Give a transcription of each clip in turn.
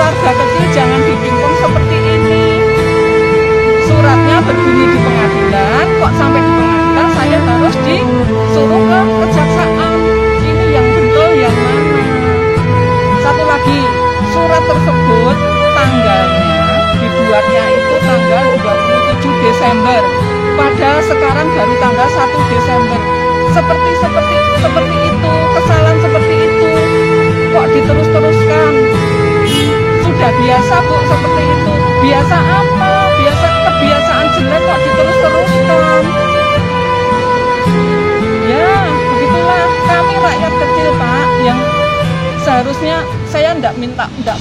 keluarga kecil jangan ditimpung seperti ini. Suratnya berbunyi di pengadilan, kok sampai di pengadilan saya harus disuruh ke kejaksaan. Ini yang betul yang mana? Satu lagi, surat tersebut tanggalnya dibuatnya itu tanggal 27 Desember. Padahal sekarang baru tanggal 1 Desember. Seperti itu, kesalahan seperti itu. Kok diterus-teruskan? Sudah biasa, Bu, seperti itu. Biasa apa? Kebiasaan jelek kok diterus-teruskan. Ya, begitulah kami rakyat kecil, Pak, yang seharusnya saya enggak memotong.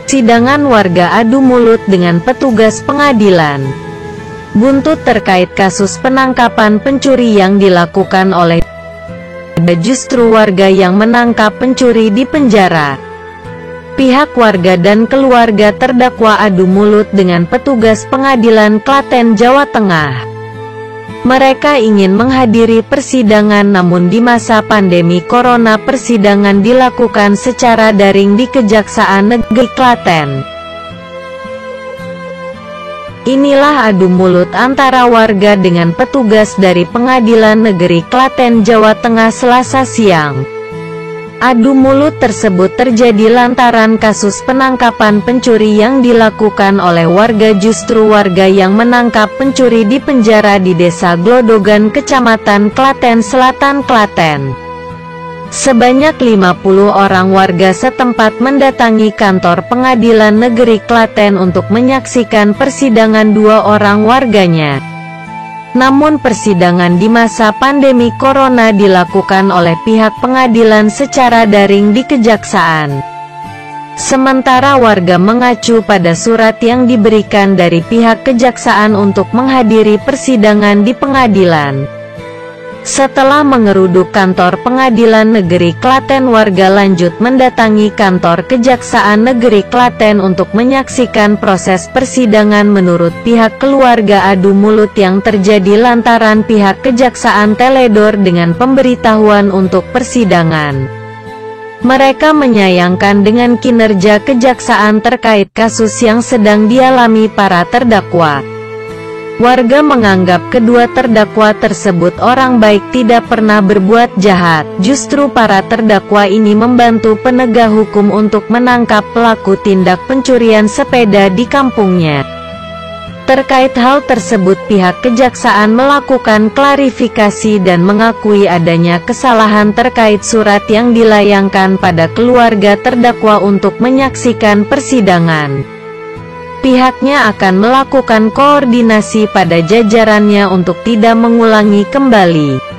Sidangan warga adu mulut dengan petugas pengadilan. Buntut terkait kasus penangkapan pencuri yang dilakukan oleh justru warga yang menangkap pencuri di penjara. Pihak warga dan keluarga terdakwa adu mulut dengan petugas pengadilan Klaten, Jawa Tengah. Mereka ingin menghadiri persidangan namun di masa pandemi corona persidangan dilakukan secara daring di Kejaksaan Negeri Klaten. Inilah adu mulut antara warga dengan petugas dari Pengadilan Negeri Klaten, Jawa Tengah Selasa siang. Adu mulut tersebut terjadi lantaran kasus penangkapan pencuri yang dilakukan oleh warga. Justru warga yang menangkap pencuri di penjara di Desa Glodogan, Kecamatan Klaten Selatan, Klaten. Sebanyak 50 orang warga setempat mendatangi kantor Pengadilan Negeri Klaten untuk menyaksikan persidangan dua orang warganya. Namun persidangan di masa pandemi corona dilakukan oleh pihak pengadilan secara daring di kejaksaan. Sementara warga mengacu pada surat yang diberikan dari pihak kejaksaan untuk menghadiri persidangan di pengadilan. Setelah mengeruduk kantor Pengadilan Negeri Klaten, warga lanjut mendatangi kantor Kejaksaan Negeri Klaten untuk menyaksikan proses persidangan. Menurut pihak keluarga, adu mulut yang terjadi lantaran pihak kejaksaan teledor dengan pemberitahuan untuk persidangan. Mereka menyayangkan dengan kinerja kejaksaan terkait kasus yang sedang dialami para terdakwa. Warga menganggap kedua terdakwa tersebut orang baik, tidak pernah berbuat jahat. Justru para terdakwa ini membantu penegak hukum untuk menangkap pelaku tindak pencurian sepeda di kampungnya. Terkait hal tersebut, pihak kejaksaan melakukan klarifikasi dan mengakui adanya kesalahan terkait surat yang dilayangkan pada keluarga terdakwa untuk menyaksikan persidangan. Pihaknya akan melakukan koordinasi pada jajarannya untuk tidak mengulangi kembali.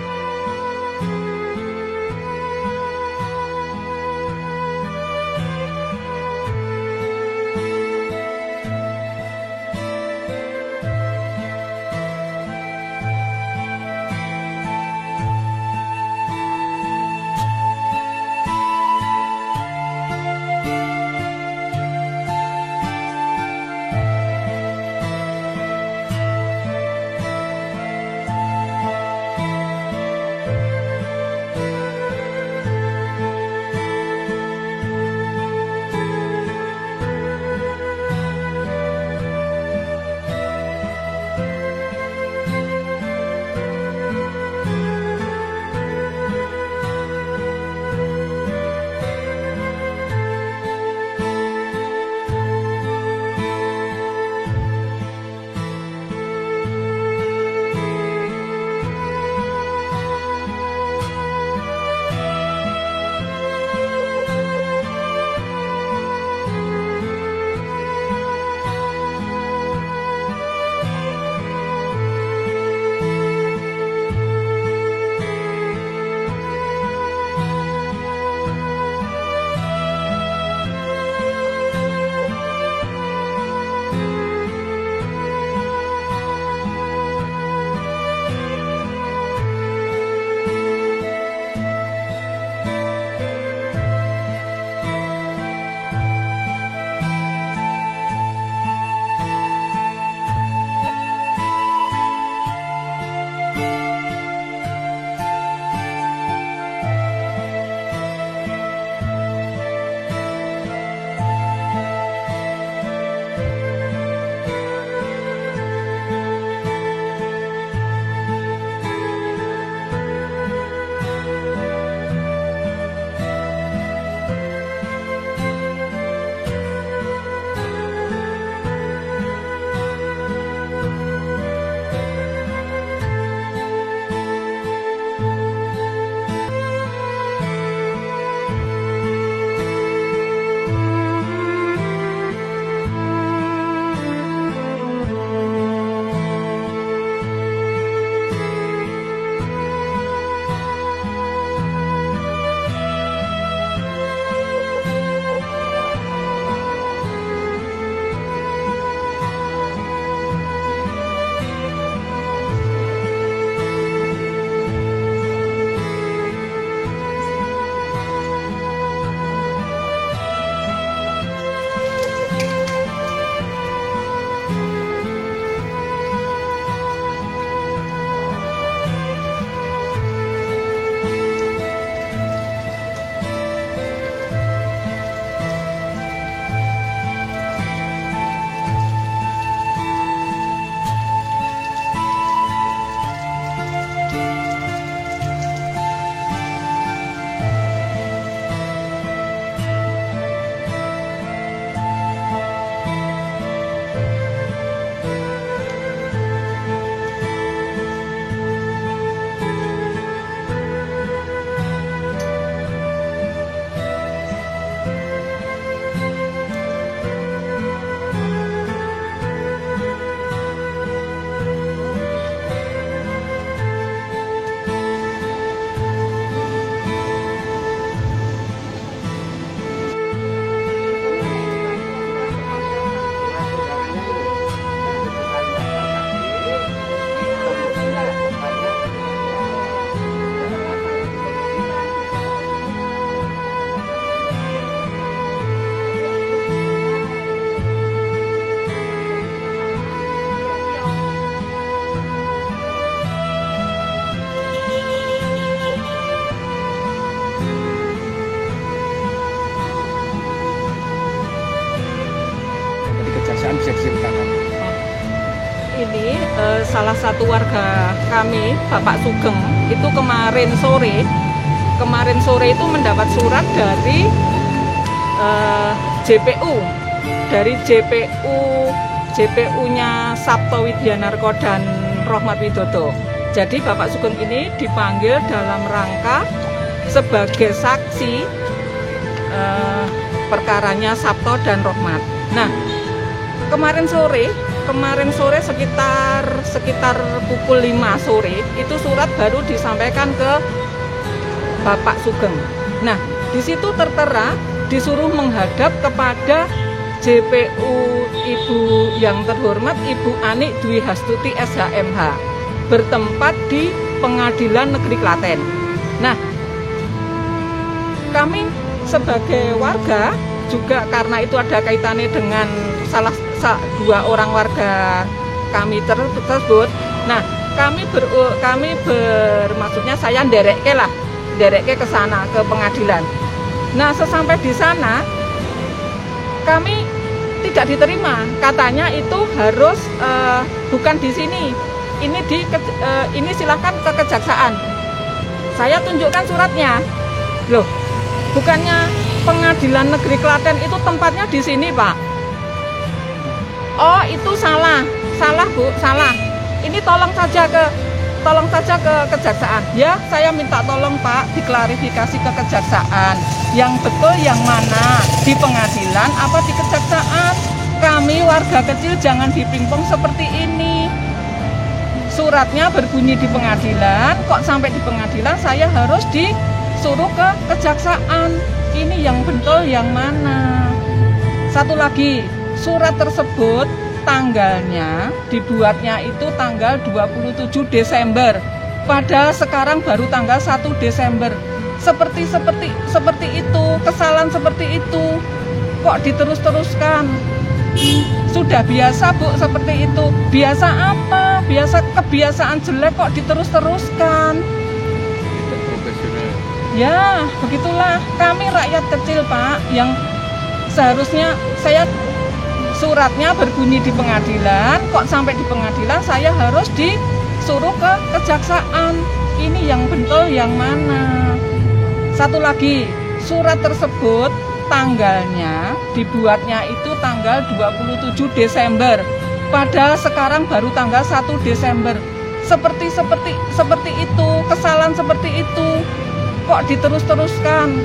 ini salah satu warga kami, Bapak Sugeng, itu kemarin sore itu mendapat surat dari JPU-nya Sabto Widyanarko dan Rohmat Widodo. Jadi Bapak Sugeng ini dipanggil dalam rangka sebagai saksi perkaranya Sabto dan Rohmat. Nah, kemarin sore sekitar pukul 5 sore itu surat baru disampaikan ke Bapak Sugeng. Nah, di situ tertera disuruh menghadap kepada JPU Ibu yang terhormat Ibu Ani Dwi Hastuti SHMH bertempat di Pengadilan Negeri Klaten. Nah, kami sebagai warga juga karena itu ada kaitannya dengan dua orang warga kami tersebut. Nah, maksudnya saya nderekke ke sana ke pengadilan. Nah, sesampai di sana kami tidak diterima. Katanya itu harus bukan di sini. Ini silahkan ke kejaksaan. Saya tunjukkan suratnya. Loh, bukannya Pengadilan Negeri Klaten itu tempatnya di sini, Pak? Oh, itu salah Bu, salah. Ini tolong saja ke kejaksaan. Ya, saya minta tolong Pak diklarifikasi ke kejaksaan. Yang betul yang mana? Di pengadilan apa di kejaksaan? Kami warga kecil jangan dipingpong seperti ini. Suratnya berbunyi di pengadilan, kok sampai di pengadilan saya harus disuruh ke kejaksaan. Ini yang betul yang mana? Satu lagi, surat tersebut tanggalnya dibuatnya itu tanggal 27 Desember. Padahal sekarang baru tanggal 1 Desember. Seperti itu, kesalahan seperti itu. Kok diterus-teruskan? Sudah biasa Bu seperti itu. Biasa apa? Biasa kebiasaan jelek kok diterus-teruskan. Tidak profesional. Ya, begitulah. Kami rakyat kecil Pak, yang seharusnya suratnya berbunyi di pengadilan, kok sampai di pengadilan saya harus disuruh ke kejaksaan. Ini yang betul yang mana? Satu lagi, surat tersebut tanggalnya dibuatnya itu tanggal 27 Desember. Padahal sekarang baru tanggal 1 Desember. Seperti itu, kesalahan seperti itu. Kok diterus-teruskan?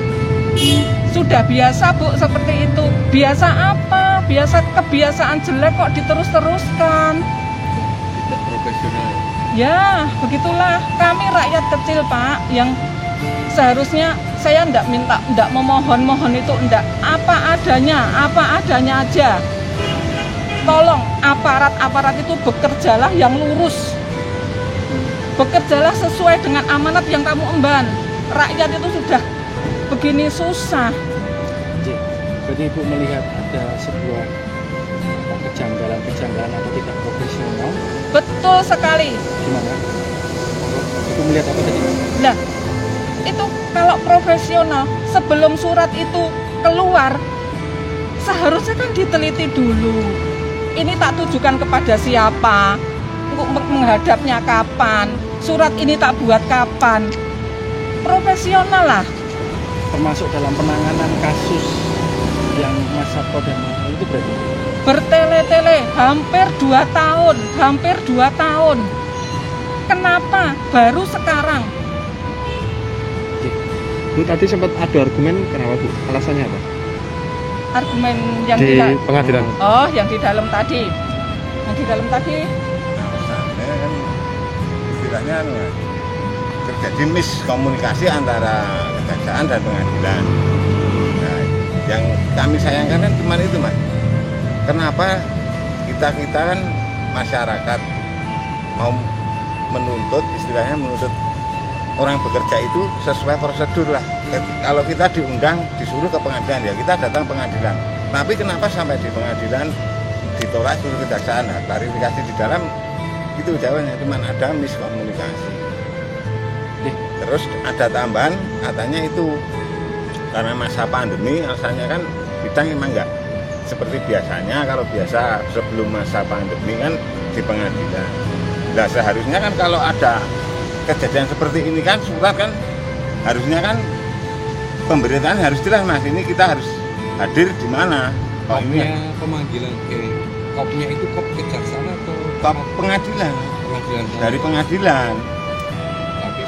Sudah biasa Bu seperti itu. Biasa apa? Biasa kebiasaan jelek kok diterus-teruskan. Tidak profesional. Ya, begitulah. Kami rakyat kecil Pak, yang seharusnya saya enggak memohon itu enggak. Apa adanya aja. Tolong aparat itu bekerjalah yang lurus. Bekerjalah sesuai dengan amanat yang kamu emban. Rakyat itu sudah begini susah. Jadi Ibu melihat ada sebuah kejanggalan atau tidak profesional? Betul sekali. Gimana? Ibu melihat apa tadi? Nah, itu kalau profesional sebelum surat itu keluar seharusnya kan diteliti dulu. Ini tak tujukan kepada siapa, menghadapnya kapan, surat ini tak buat kapan. Profesional lah. Termasuk dalam penanganan kasus yang Mas Sabto dan itu berarti? Bertele-tele hampir 2 tahun. Kenapa baru sekarang? Bu tadi sempat ada argumen kenapa Bu? Alasannya apa? Argumen yang di tidak pengadilan. Oh, yang di dalam tadi. Alasannya kan istilahnya terjadi miskomunikasi antara kejaksaan dan pengadilan. Nah, yang kami sayangkan kan cuma itu Mas. Kenapa kita kan masyarakat mau menuntut, istilahnya menuntut orang bekerja itu sesuai prosedur lah. Kalau kita diundang disuruh ke pengadilan, ya kita datang pengadilan. Tapi kenapa sampai di pengadilan ditolak suruh kejaksaan? Nah, klarifikasi di dalam itu jawabannya cuma ada miskomunikasi. Terus ada tambahan katanya itu karena masa pandemi, alasannya kan kita memang enggak seperti biasanya. Kalau biasa sebelum masa pandemi kan di pengadilan. Nah seharusnya kan kalau ada kejadian seperti ini kan surat kan harusnya kan pemberitaan harus jelas mas, ini kita harus hadir di mana. Oh, Kopnya ini pemanggilan kopnya itu kop kejaksaan atau kop pengadilan, pengadilan? dari pengadilan. Tapi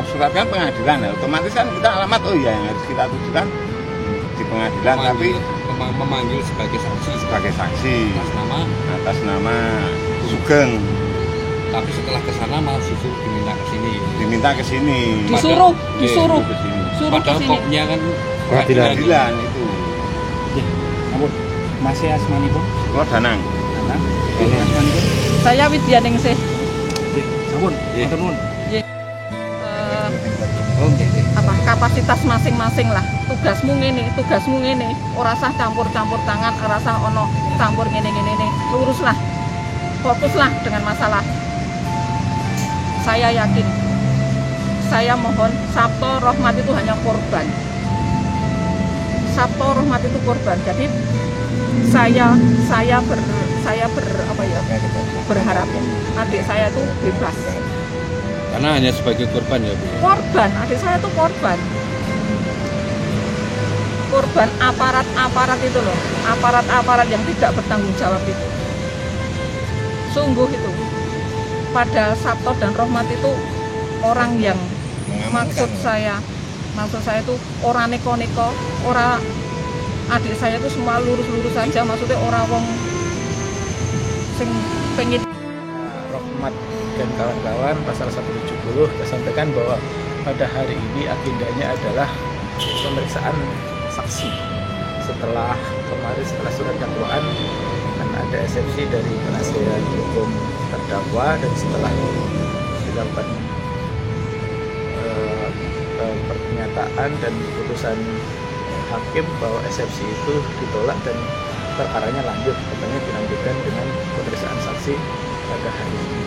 Surat kan pengadilan, ya. Otomatis kan kita alamat oh iya yang harus kita tujukan di pengadilan, tapi memanggil sebagai saksi atas nama Sugeng. Tapi setelah ke sana malah justru diminta ke sini Disuruh suruh suruh padahal kesini. kopnya kan pengadilan itu. Ya, ampun. Masih asmanipun? Kalau Danang Danang. Asmanipun? Saya Widyaningsih. Ya, ampun. Ya. Matur nuwun. oh gitu. Apa kapasitas masing-masing lah. Tugasmu ngene, ora sah campur-campur tangan, ora sah ono campur ngene. Luruslah. Fokuslah dengan masalah. Saya yakin. Saya mohon Sabto Rohmat itu hanya korban. Sabto Rohmat itu korban. Jadi saya berharap adik saya itu bebas. Karena hanya sebagai korban ya Bu. Korban, adik saya itu korban. Korban aparat itu loh, aparat yang tidak bertanggung jawab itu. Sungguh itu. Padahal Sabto dan Rohmat itu orang yang maksud saya itu orang neko-neko, orang adik saya itu semua lurus-lurus saja, maksudnya orang wong sing pengen. Rohmat dan kawan-kawan pasal 170 sampaikan bahwa pada hari ini agendanya adalah pemeriksaan saksi. Setelah surat dakwaan kan ada eksepsi dari penasihat hukum terdakwa, dan setelah dilakukan pernyataan dan putusan hakim bahwa eksepsi itu ditolak dan perkaranya lanjut, katanya dilanjutkan dengan pemeriksaan saksi pada hari ini.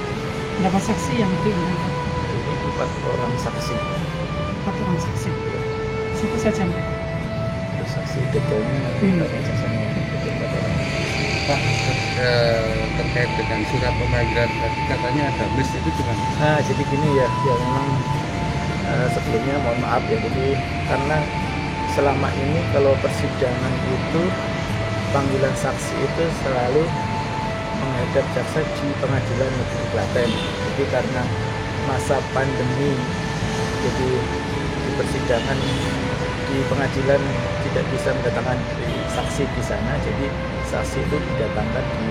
Berapa saksi yang diundang? Ini 4 orang saksi. 4 orang saksi. Siapa saja? Untuk saksi detailnya nanti pada jasanya Pak, terkait dengan surat pemanggilan tadi katanya ada miss itu gimana? Nah, jadi gini ya memang sebelumnya mohon maaf ya, jadi karena selama ini kalau persidangan itu panggilan saksi itu selalu menghadap jaksa di Pengadilan Negeri Klaten. Jadi karena masa pandemi, jadi di persidangan di pengadilan tidak bisa mendatangkan saksi di sana, jadi saksi itu didatangkan di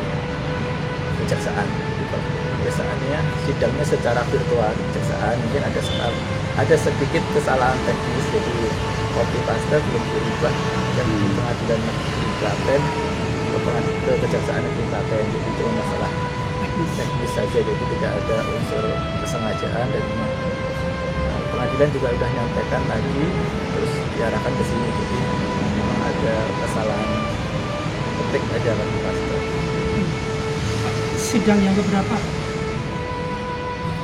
kejaksaan. Biasanya sidangnya secara virtual di kejaksaan, mungkin ada sedikit kesalahan teknis, jadi copy paste belum diubah yang di Pengadilan Negeri Klaten ke Kejaksaan Negeri Klaten, jadi cuma masalah teknis saja, jadi tidak ada unsur kesengajaan, dan pengadilan juga sudah nyampaikan lagi terus diarahkan ke sini, jadi memang ada kesalahan ketik aja copy paste. Sidang yang keberapa?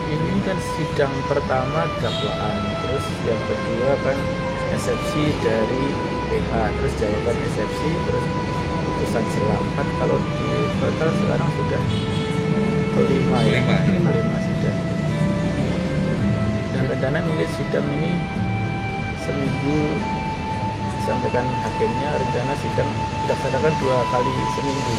Ini kan sidang pertama dakwaan, terus yang kedua kan eksepsi dari PH, terus jawaban eksepsi, terus putusan selamat. Kalau di total sekarang sudah kelima ya, kelima sidang. Dan rencana mungkin sidang ini seminggu, disampaikan hakimnya rencana sidang dilaksanakan 2 kali seminggu.